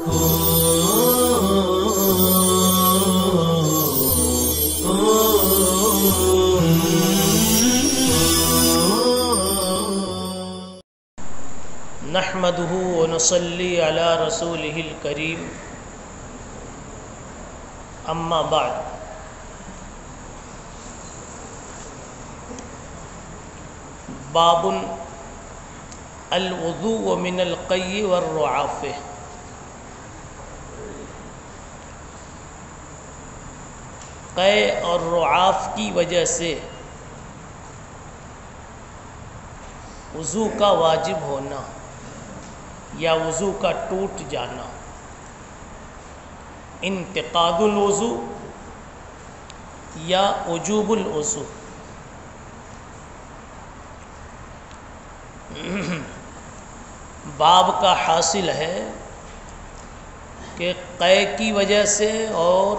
نحمده ونصلي على رسوله الكريم اما بعد باب الوضوء من القی والرعاف۔ قے اور رعاف کی وجہ سے وضو کا واجب ہونا یا وضو کا ٹوٹ جانا، انتقاض الوضو یا وجوب الوضو۔ باب کا حاصل ہے کہ قے کی وجہ سے اور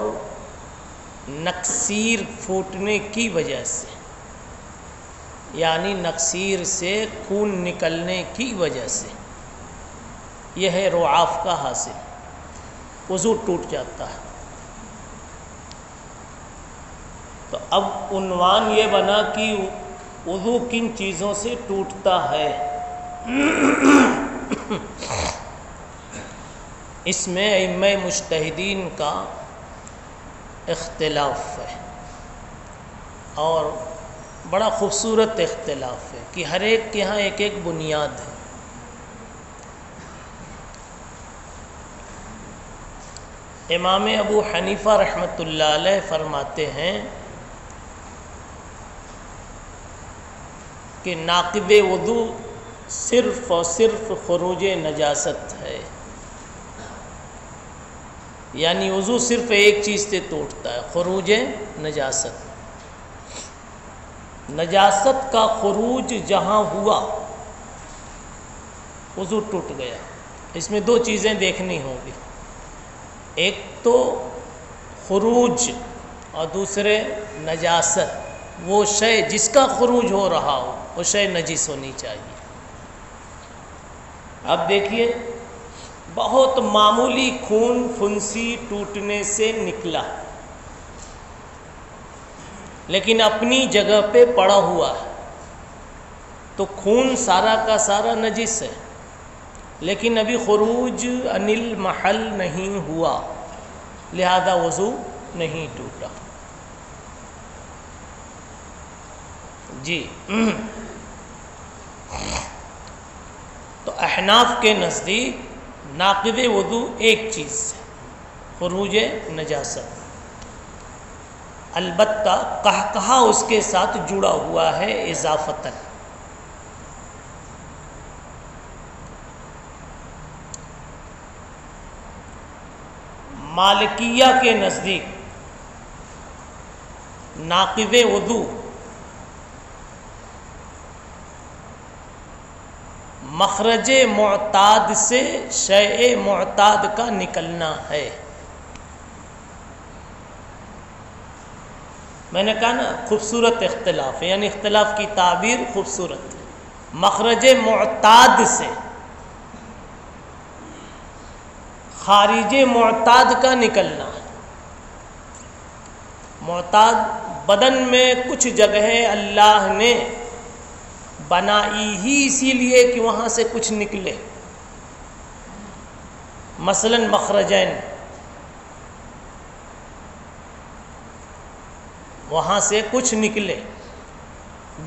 نکسیر پھوٹنے کی وجہ سے، یعنی نکسیر سے خون نکلنے کی وجہ سے، یہ ہے رعاف کا حاصل، وضو ٹوٹ جاتا ہے۔ تو اب عنوان یہ بنا کہ وضو کن چیزوں سے ٹوٹتا ہے۔ اس میں ائمہ مجتہدین کا اختلاف ہے، اور بڑا خوبصورت اختلاف ہے کہ ہر ایک کے ہاں ایک ایک بنیاد ہے۔ امام ابو حنیفہ رحمۃ اللہ علیہ فرماتے ہیں کہ ناقض وضو صرف اور صرف خروج نجاست ہے، یعنی وضو صرف ایک چیز سے ٹوٹتا ہے، خروج نجاست۔ نجاست کا خروج جہاں ہوا وضو ٹوٹ گیا۔ اس میں دو چیزیں دیکھنی ہوں گی، ایک تو خروج اور دوسرے نجاست۔ وہ شے جس کا خروج ہو رہا ہو وہ شے نجس ہونی چاہیے۔ اب دیکھیے، بہت معمولی خون پھنسی ٹوٹنے سے نکلا، لیکن اپنی جگہ پہ پڑا ہوا ہے، تو خون سارا کا سارا نجس ہے، لیکن ابھی خروج عن المحل نہیں ہوا، لہذا وضو نہیں ٹوٹا۔ جی، تو احناف کے نزدیک ناقض وضو ایک چیز ہے، خروج نجاست۔ البتہ قہقہا اس کے ساتھ جڑا ہوا ہے اضافتاً۔ مالکیہ کے نزدیک ناقض وضو مخرج معتاد سے شیء معتاد کا نکلنا ہے۔ میں نے کہا نا خوبصورت اختلاف ہے، یعنی اختلاف کی تعبیر خوبصورت ہے۔ مخرج معتاد سے خارج معتاد کا نکلنا ہے۔ معتاد بدن میں کچھ جگہیں اللہ نے بنائی ہی اسی لیے کہ وہاں سے کچھ نکلے، مثلا مخرجین، وہاں سے کچھ نکلے،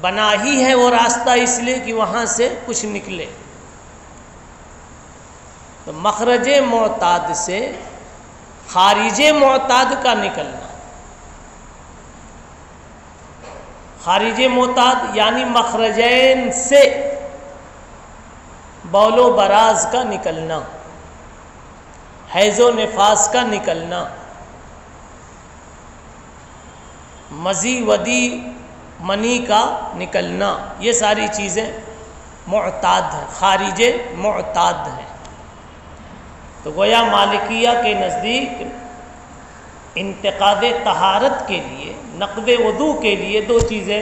بنا ہی ہے وہ راستہ اس لیے کہ وہاں سے کچھ نکلے۔ تو مخرج معتاد سے خارج معتاد کا نکلنا، خارج معتاد یعنی مخرجین سے بول و براز کا نکلنا، حیض و نفاس کا نکلنا، مزی ودی منی کا نکلنا، یہ ساری چیزیں معتاد ہیں، خارج معتاد ہیں۔ تو گویا مالکیہ کے نزدیک انتقاض طہارت کے لیے، نقض وضو کے لیے دو چیزیں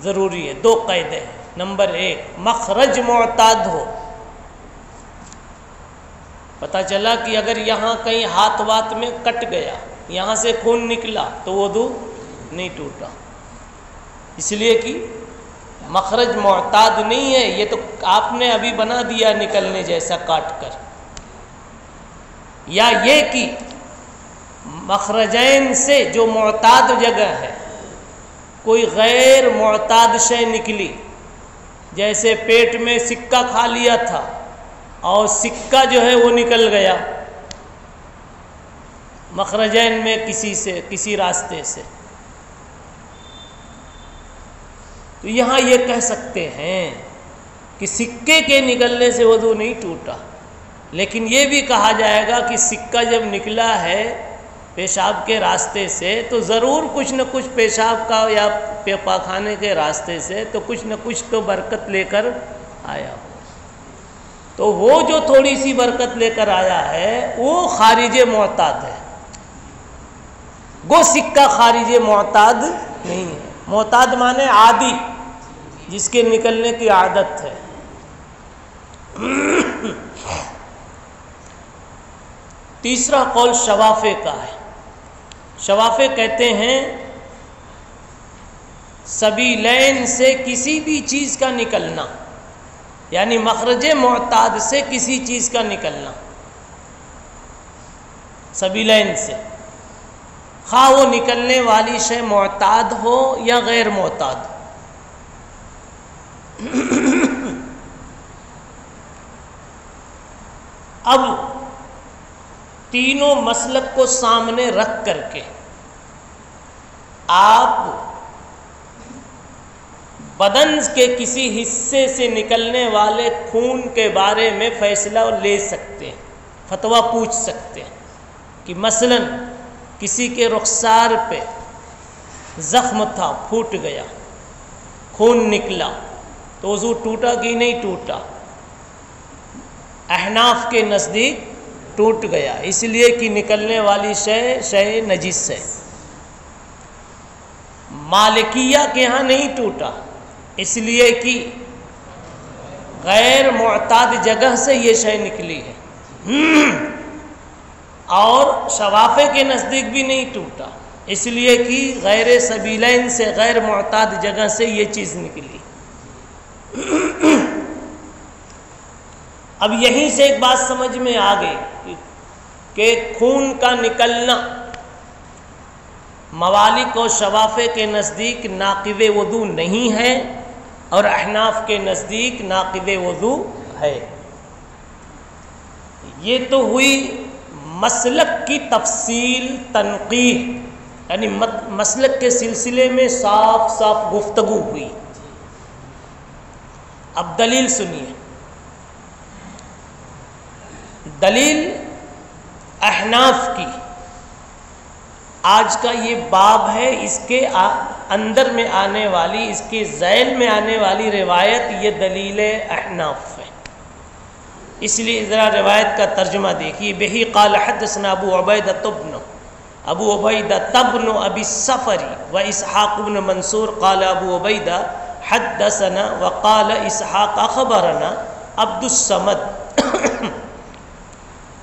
ضروری ہے، دو قاعدے ہیں۔ نمبر ایک، مخرج معتاد ہو، پتہ چلا کہ اگر یہاں کہیں ہاتھ وات میں کٹ گیا، یہاں سے خون نکلا تو وضو نہیں ٹوٹا، اس لیے کہ مخرج معتاد نہیں ہے، یہ تو آپ نے ابھی بنا دیا نکلنے جیسا کاٹ کر، یا یہ کہ مخرجین سے جو معتاد جگہ ہے کوئی غیر معتاد شے نکلی، جیسے پیٹ میں سکہ کھا لیا تھا اور سکہ جو ہے وہ نکل گیا مخرجین میں کسی راستے سے، تو یہاں یہ کہہ سکتے ہیں کہ سکے کے نکلنے سے وضو نہیں ٹوٹا، لیکن یہ بھی کہا جائے گا کہ سکہ جب نکلا ہے پیشاب کے راستے سے تو ضرور کچھ نہ کچھ پیشاب کا یا پاخانے کے راستے سے تو کچھ نہ کچھ تو برکت لے کر آیا ہو، تو وہ جو تھوڑی سی برکت لے کر آیا ہے وہ خارج معتاد ہے، وہ سکہ خارج معتاد نہیں ہے۔ معتاد مانے عادی، جس کے نکلنے کی عادت ہے۔ تیسرا قول شوافے کا ہے۔ شوافے کہتے ہیں سبیلین سے کسی بھی چیز کا نکلنا، یعنی مخرج معتاد سے کسی چیز کا نکلنا، سبیلین سے، خواہ وہ نکلنے والی شے معتاد ہو یا غیر معتاد۔ اب تینوں مسلک کو سامنے رکھ کر کے آپ بدن کے کسی حصے سے نکلنے والے خون کے بارے میں فیصلہ لے سکتے ہیں، فتویٰ پوچھ سکتے ہیں کہ مثلاً کسی کے رخسار پہ زخم تھا، پھوٹ گیا، خون نکلا تو وضو ٹوٹا کہ نہیں ٹوٹا؟ احناف کے نزدیک ٹوٹ گیا، اس لیے کہ نکلنے والی شے نجس ہے۔ مالکیہ کے ہاں نہیں ٹوٹا، اس لیے کہ غیر معتاد جگہ سے یہ شے نکلی ہے، اور شوافے کے نزدیک بھی نہیں ٹوٹا، اس لیے کہ غیر سبیلین سے، غیر معتاد جگہ سے یہ چیز نکلی۔ اب یہیں سے ایک بات سمجھ میں آ گئی کہ خون کا نکلنا موالک و شوافے کے نزدیک ناقض وضو نہیں ہے اور احناف کے نزدیک ناقض وضو ہے۔ یہ تو ہوئی مسلک کی تفصیل تنقیح، یعنی مسلک کے سلسلے میں صاف صاف گفتگو ہوئی۔ اب دلیل سنیے۔ دلیل احناف کی، آج کا یہ باب ہے، اس کے اندر میں آنے والی، اس کے ذیل میں آنے والی روایت یہ دلیل احناف ہے، اس لیے ذرا روایت کا ترجمہ دیکھیے۔ بہی قال حدثنا ابو عبیدہ بن ابی الصفر و اسحاق بن منصور قال ابو عبیدہ حدثنا وقال اسحاق اخبرنا عبد الصمد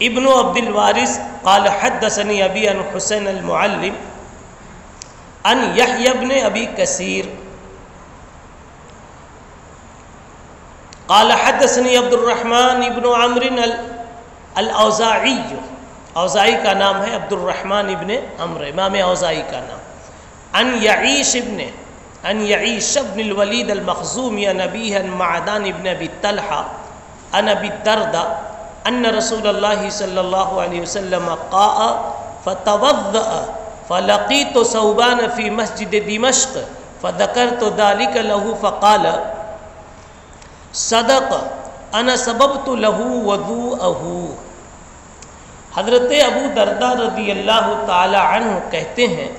ابن عبد الوارث قال حدثني ابي عن حسين المعلم عن يحيى بن ابي كثير قال حدثني عبد الرحمن ابن عمرو الاوزاعي، اوزاعی کا نام ہے عبد الرحمن ابن عمرو، امام اوزاعی کا نام، عن يعيش بن الوليد المخزومي عن أبيه عن معدان ابن ابي طلحة عن ابي الدرداء ان رسول اللہ صلی اللہ علیہ وسلم قاء فتوضأ فلقيت ثوبان في مسجد دمشق فذكرت ذلك له فقال صدق انا سببت له وضوءه۔ حضرت ابو درداء رضی اللہ تعالی عنہ کہتے ہیں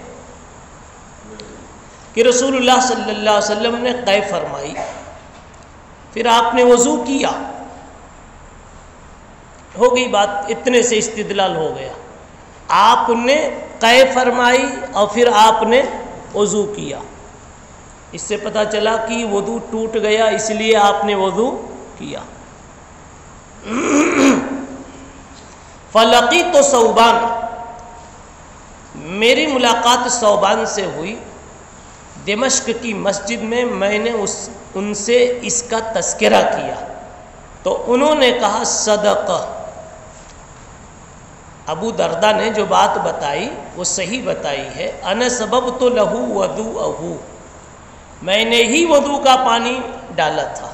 کہ رسول اللہ صلی اللہ علیہ وسلم نے قے فرمائی، پھر آپ نے وضو کیا، ہو گئی بات، اتنے سے استدلال ہو گیا۔ آپ نے قے فرمائی اور پھر آپ نے وضو کیا، اس سے پتہ چلا کہ وضو ٹوٹ گیا، اس لیے آپ نے وضو کیا۔ فلقیت ثوبان، میری ملاقات ثوبان سے ہوئی دمشق کی مسجد میں نے ان سے اس کا تذکرہ کیا تو انہوں نے کہا صدقہ، ابو دردہ نے جو بات بتائی وہ صحیح بتائی ہے، انا سببت لہ وضوءہ، میں نے ہی وضو کا پانی ڈالا تھا،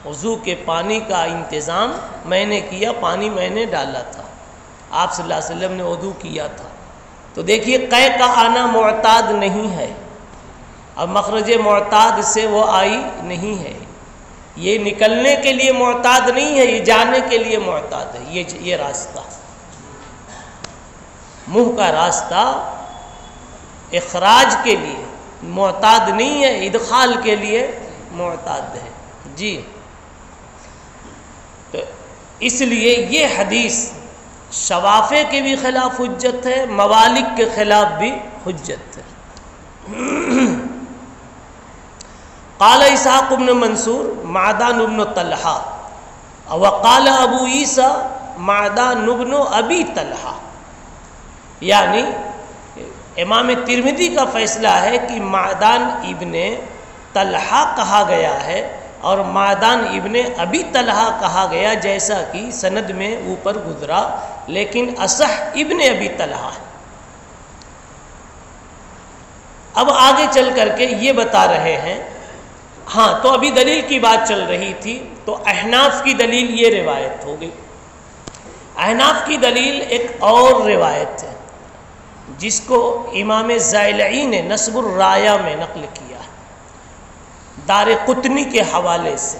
وضو کے پانی کا انتظام میں نے کیا، پانی میں نے ڈالا تھا، آپ صلی اللہ علیہ وسلم نے وضو کیا تھا۔ تو دیکھیے قے کا آنا معتاد نہیں ہے، اب مخرج معتاد سے وہ آئی نہیں ہے، یہ نکلنے کے لیے معتاد نہیں ہے، یہ جانے کے لیے معتاد ہے، یہ راستہ، منہ کا راستہ اخراج کے لیے معتاد نہیں ہے، ادخال کے لیے معتاد ہے جی۔ تو اس لیے یہ حدیث شوافع کے بھی خلاف حجت ہے، موالک کے خلاف بھی حجت ہے۔ قال اسحاق بن منصور معدان بن طلحہ وقال ابو عیسیٰ معدان بن ابی طلحہ، یعنی امام ترمذی کا فیصلہ ہے کہ معدان ابن طلحہ کہا گیا ہے اور معدان ابن ابی طلحہ کہا گیا، جیسا کہ سند میں اوپر گزرا، لیکن اصح ابن ابی طلحہ ہے۔ اب آگے چل کر کے یہ بتا رہے ہیں، ہاں تو ابھی دلیل کی بات چل رہی تھی، تو احناف کی دلیل یہ روایت ہو گئی۔ احناف کی دلیل ایک اور روایت ہے جس کو امام زائلعی نے نصب الرایہ میں نقل کیا ہے دار قطنی کے حوالے سے،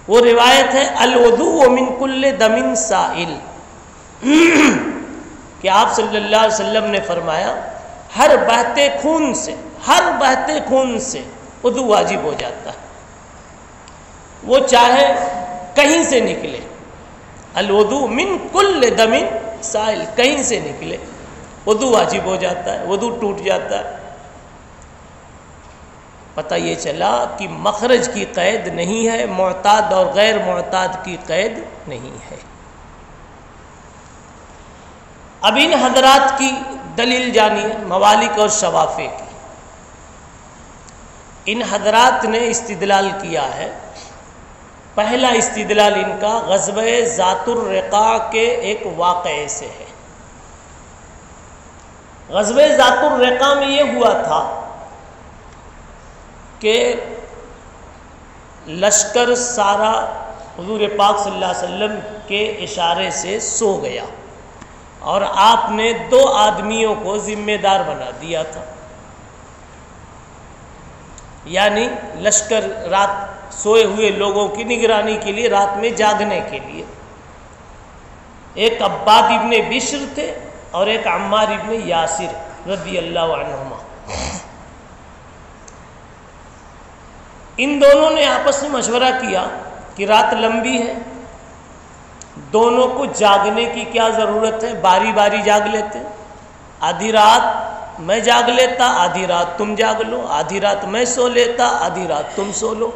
وہ روایت ہے الوضوء من کل دم سائل، کہ آپ صلی اللہ علیہ وسلم نے فرمایا ہر بہتے خون سے وضو واجب ہو جاتا ہے، وہ چاہے کہیں سے نکلے، الوضوء من کل دم سائل، کہیں سے نکلے وضو واجب ہو جاتا ہے، وضو ٹوٹ جاتا ہے۔ پتہ یہ چلا کہ مخرج کی قید نہیں ہے، معتاد اور غیر معتاد کی قید نہیں ہے۔ اب ان حضرات کی دلیل جانیے، موالک اور شوافع کی۔ ان حضرات نے استدلال کیا ہے، پہلا استدلال ان کا غزوہ ذات الرقاع کے ایک واقعے سے ہے۔ غزوہ ذات الرقاع میں یہ ہوا تھا کہ لشکر سارا حضور پاک صلی اللہ علیہ وسلم کے اشارے سے سو گیا اور آپ نے 2 آدمیوں کو ذمہ دار بنا دیا تھا، یعنی لشکر رات سوئے ہوئے لوگوں کی نگرانی کے لیے، رات میں جاگنے کے لیے، ایک عباد ابن بشر تھے اور ایک عمار ابن یاسر رضی اللہ عنہما۔ ان دونوں نے آپس میں مشورہ کیا کہ رات لمبی ہے، دونوں کو جاگنے کی کیا ضرورت ہے، باری باری جاگ لیتے، آدھی رات میں جاگ لیتا، آدھی رات تم جاگ لو، آدھی رات میں سو لیتا، آدھی رات تم سو لو۔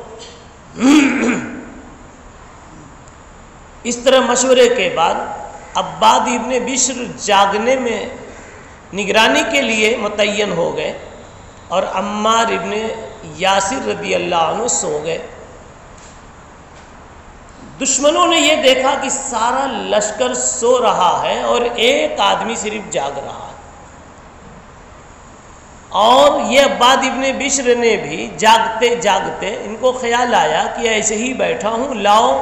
اس طرح مشورے کے بعد عباد ابن بشر جاگنے میں نگرانی کے لیے متعین ہو گئے اور عمار ابن یاسر رضی اللہ عنہ سو گئے۔ دشمنوں نے یہ دیکھا کہ سارا لشکر سو رہا ہے اور ایک آدمی صرف جاگ رہا ہے، اور یہ عباد ابن بشر نے بھی جاگتے جاگتے ان کو خیال آیا کہ ایسے ہی بیٹھا ہوں، لاؤ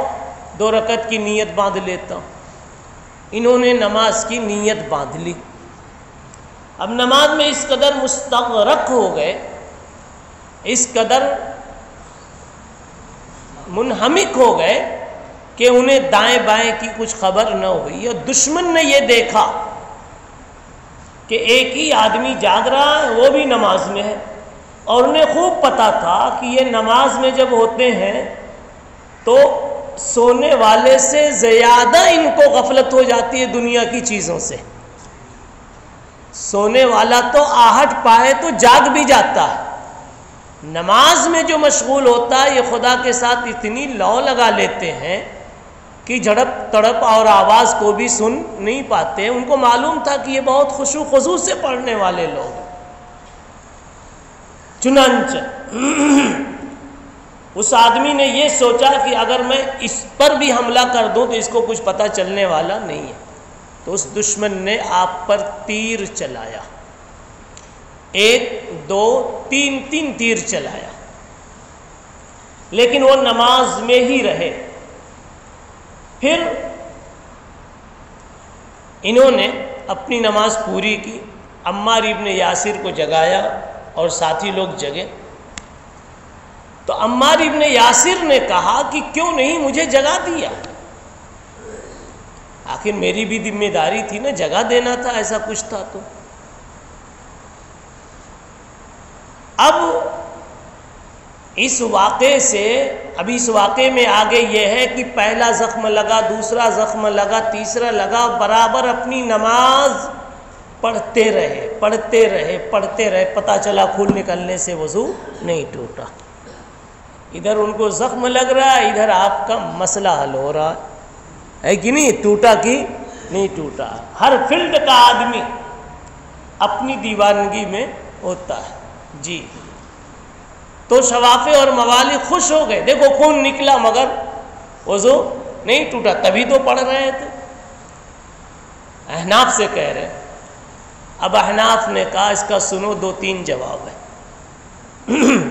2 رکعت کی نیت باندھ لیتا ہوں۔ انہوں نے نماز کی نیت باندھ لی۔ اب نماز میں اس قدر مستغرق ہو گئے، اس قدر منہمک ہو گئے کہ انہیں دائیں بائیں کی کچھ خبر نہ ہوئی، اور دشمن نے یہ دیکھا کہ ایک ہی آدمی جاگ رہا ہے، وہ بھی نماز میں ہے، اور انہیں خوب پتہ تھا کہ یہ نماز میں جب ہوتے ہیں تو سونے والے سے زیادہ ان کو غفلت ہو جاتی ہے دنیا کی چیزوں سے۔ سونے والا تو آہٹ پائے تو جاگ بھی جاتا ہے، نماز میں جو مشغول ہوتا ہے یہ خدا کے ساتھ اتنی لو لگا لیتے ہیں کی جھڑپ تڑپ اور آواز کو بھی سن نہیں پاتے. ان کو معلوم تھا کہ یہ بہت خشوع خضوع سے پڑھنے والے لوگ ہیں. چنانچہ اس آدمی نے یہ سوچا کہ اگر میں اس پر بھی حملہ کر دوں تو اس کو کچھ پتہ چلنے والا نہیں ہے. تو اس دشمن نے آپ پر تیر چلایا. 1 2 3 تیر چلایا، لیکن وہ نماز میں ہی رہے. پھر انہوں نے اپنی نماز پوری کی. عمار ابن یاسر کو جگایا اور ساتھی لوگ جگے. تو عمار ابن یاسر نے کہا کہ کیوں نہیں مجھے جگا دیا؟ آخر میری بھی ذمہ داری تھی نا، جگہ دینا تھا، ایسا کچھ تھا تو. اب اس واقعے سے، اب اس واقعے میں آگے یہ ہے کہ پہلا زخم لگا، دوسرا زخم لگا، تیسرا لگا، برابر اپنی نماز پڑھتے رہے. پتہ چلا خون نکلنے سے وضو نہیں ٹوٹا. ادھر ان کو زخم لگ رہا ہے، ادھر آپ کا مسئلہ حل ہو رہا ہے کہ نہیں؟ ٹوٹا کہ نہیں ٹوٹا. ہر فیلڈ کا آدمی اپنی دیوانگی میں ہوتا ہے. جی تو شوافے اور موالی خوش ہو گئے، دیکھو خون نکلا مگر وضو نہیں ٹوٹا، تبھی تو پڑھ رہے تھے. احناف سے کہہ رہے. اب احناف نے کہا اس کا سنو، 2-3 جواب ہے.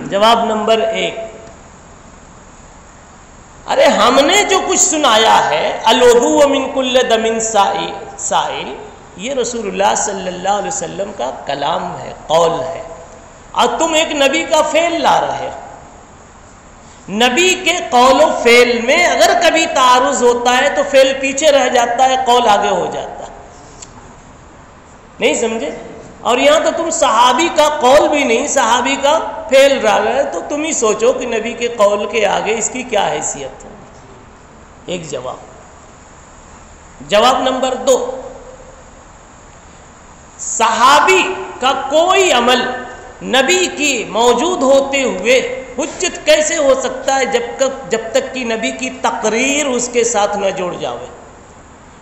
جواب نمبر 1، ارے ہم نے جو کچھ سنایا ہے الوضوء من کل دم سائل، یہ رسول اللہ صلی اللہ علیہ وسلم کا کلام ہے، قول ہے، اور تم ایک نبی کا فعل لا رہے. نبی کے قول و فعل میں اگر کبھی تعارض ہوتا ہے تو فعل پیچھے رہ جاتا ہے، قول آگے ہو جاتا ہے. نہیں سمجھے؟ اور یہاں تو تم صحابی کا قول بھی نہیں، صحابی کا فعل لا رہے، تو تم ہی سوچو کہ نبی کے قول کے آگے اس کی کیا حیثیت ہے. ایک جواب. جواب نمبر 2، صحابی کا کوئی عمل نبی کی موجود ہوتے ہوئے حجت کیسے ہو سکتا ہے جب تک کہ نبی کی تقریر اس کے ساتھ نہ جوڑ جاوے.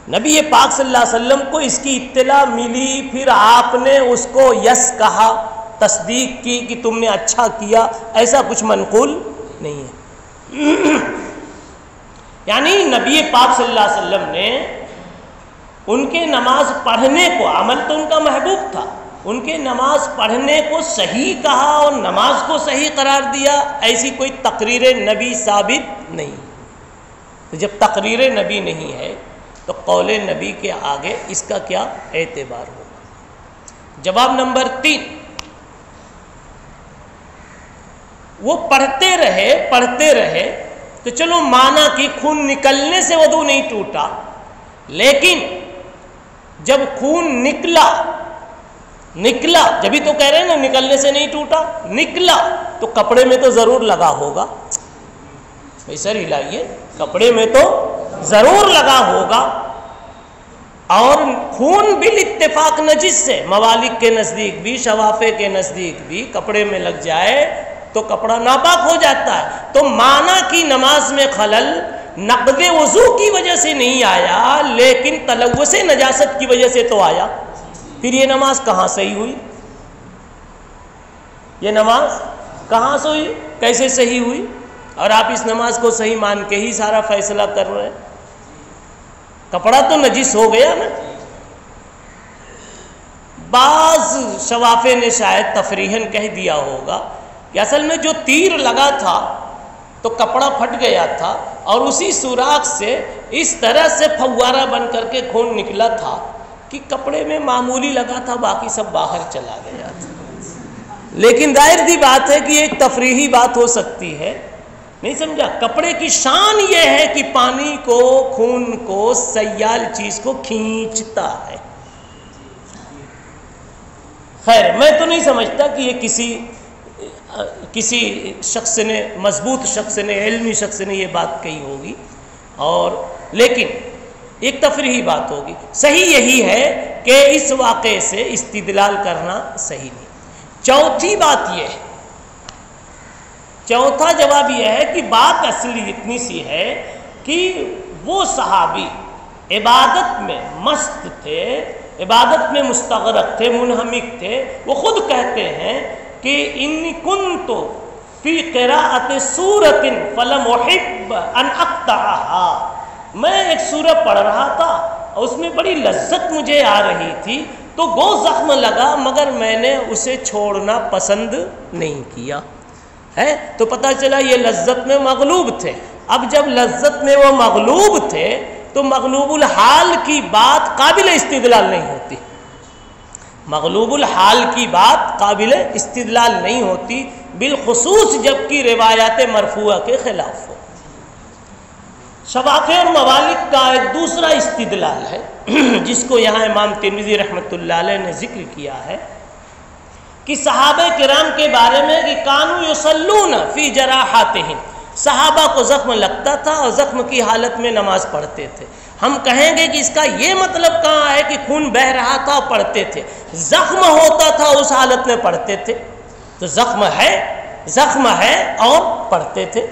نبی پاک صلی اللہ علیہ وسلم کو اس کی اطلاع ملی، پھر آپ نے اس کو یس کہا، تصدیق کی کہ تم نے اچھا کیا، ایسا کچھ منقول نہیں ہے. یعنی نبی پاک صلی اللہ علیہ وسلم نے ان کے نماز پڑھنے کو، عمل تو ان کا محبوب تھا، ان کے نماز پڑھنے کو صحیح کہا اور نماز کو صحیح قرار دیا، ایسی کوئی تقریر نبی ثابت نہیں. تو جب تقریر نبی نہیں ہے تو قول نبی کے آگے اس کا کیا اعتبار ہوگا. جواب نمبر 3، وہ پڑھتے رہے تو چلو مانا کہ خون نکلنے سے وضو نہیں ٹوٹا، لیکن جب خون نکلا، جبھی تو کہہ رہے ہیں نا نکلنے سے نہیں ٹوٹا، نکلا تو کپڑے میں تو ضرور لگا ہوگا. بھائی سر ہلائیے، کپڑے میں تو ضرور لگا ہوگا. اور خون بالاتفاق نجس سے، موالک کے نزدیک بھی، شوافے کے نزدیک بھی، کپڑے میں لگ جائے تو کپڑا ناپاک ہو جاتا ہے. تو مانا کی نماز میں خلل نقض وضو کی وجہ سے نہیں آیا، لیکن تلوث نجاست کی وجہ سے تو آیا. پھر یہ نماز کہاں صحیح ہوئی؟ یہ نماز کہاں سے ہوئی؟ کیسے صحیح ہوئی؟ اور آپ اس نماز کو صحیح مان کے ہی سارا فیصلہ کر رہے ہیں. کپڑا تو نجس ہو گیا نا. بعض شوافے نے شاید تفریحاً کہہ دیا ہوگا کہ اصل میں جو تیر لگا تھا تو کپڑا پھٹ گیا تھا، اور اسی سوراخ سے اس طرح سے فوارہ بن کر کے خون نکلا تھا کہ کپڑے میں معمولی لگا تھا، باقی سب باہر چلا گیا تھا. لیکن ظاہر سی بات ہے کہ ایک تفریحی بات ہو سکتی ہے. نہیں سمجھا؟ کپڑے کی شان یہ ہے کہ پانی کو، خون کو، سیال چیز کو کھینچتا ہے. خیر میں تو نہیں سمجھتا کہ یہ کسی شخص نے، مضبوط شخص نے، علمی شخص نے یہ بات کہی ہوگی، اور لیکن ایک تفریحی بات ہوگی. صحیح یہی ہے کہ اس واقعے سے استدلال کرنا صحیح نہیں. چوتھی بات یہ ہے، چوتھا جواب یہ ہے کہ بات اصلی اتنی سی ہے کہ وہ صحابی عبادت میں مست تھے، عبادت میں مستغرق تھے، منہمک تھے، وہ خود کہتے ہیں کہ انی کنت فی قراءۃ سورۃ فلم احب ان اقطعها، میں ایک سورہ پڑھ رہا تھا اور اس میں بڑی لذت مجھے آ رہی تھی، تو گو زخم لگا مگر میں نے اسے چھوڑنا پسند نہیں کیا ہے۔ تو پتہ چلا یہ لذت میں مغلوب تھے۔ اب جب لذت میں وہ مغلوب تھے تو مغلوب الحال کی بات قابل استدلال نہیں ہوتی، مغلوب الحال کی بات قابل استدلال نہیں ہوتی، بالخصوص جب کہ روایات مرفوعہ کے خلاف ہو۔ شواقع اور موالد کا ایک دوسرا استدلال ہے جس کو یہاں امام ترمذی رحمۃ اللہ علیہ نے ذکر کیا ہے کہ صحابہ کرام کے بارے میں کہ کانوا یصلون فی جراحاتہم، صحابہ کو زخم لگتا تھا اور زخم کی حالت میں نماز پڑھتے تھے۔ ہم کہیں گے کہ اس کا یہ مطلب کہاں ہے کہ خون بہہ رہا تھا اور پڑھتے تھے، زخم ہوتا تھا اس حالت میں پڑھتے تھے، تو زخم ہے اور پڑھتے تھے،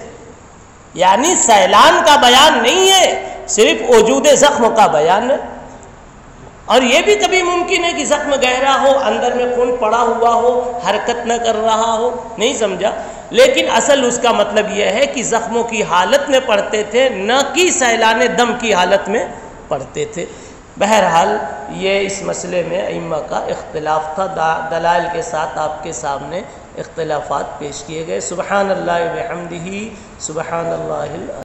یعنی سیلان کا بیان نہیں ہے، صرف وجود زخم کا بیان ہے۔ اور یہ بھی کبھی ممکن ہے کہ زخم گہرا ہو، اندر میں خون پڑا ہوا ہو، حرکت نہ کر رہا ہو، نہیں سمجھا، لیکن اصل اس کا مطلب یہ ہے کہ زخموں کی حالت میں پڑھتے تھے، نہ کہ سیلان دم کی حالت میں پڑھتے تھے۔ بہرحال یہ اس مسئلے میں ائمہ کا اختلاف تھا، دلائل کے ساتھ آپ کے سامنے اختلافات پیش کیے گئے۔ سبحان اللہ وبحمدہ، سبحان اللہ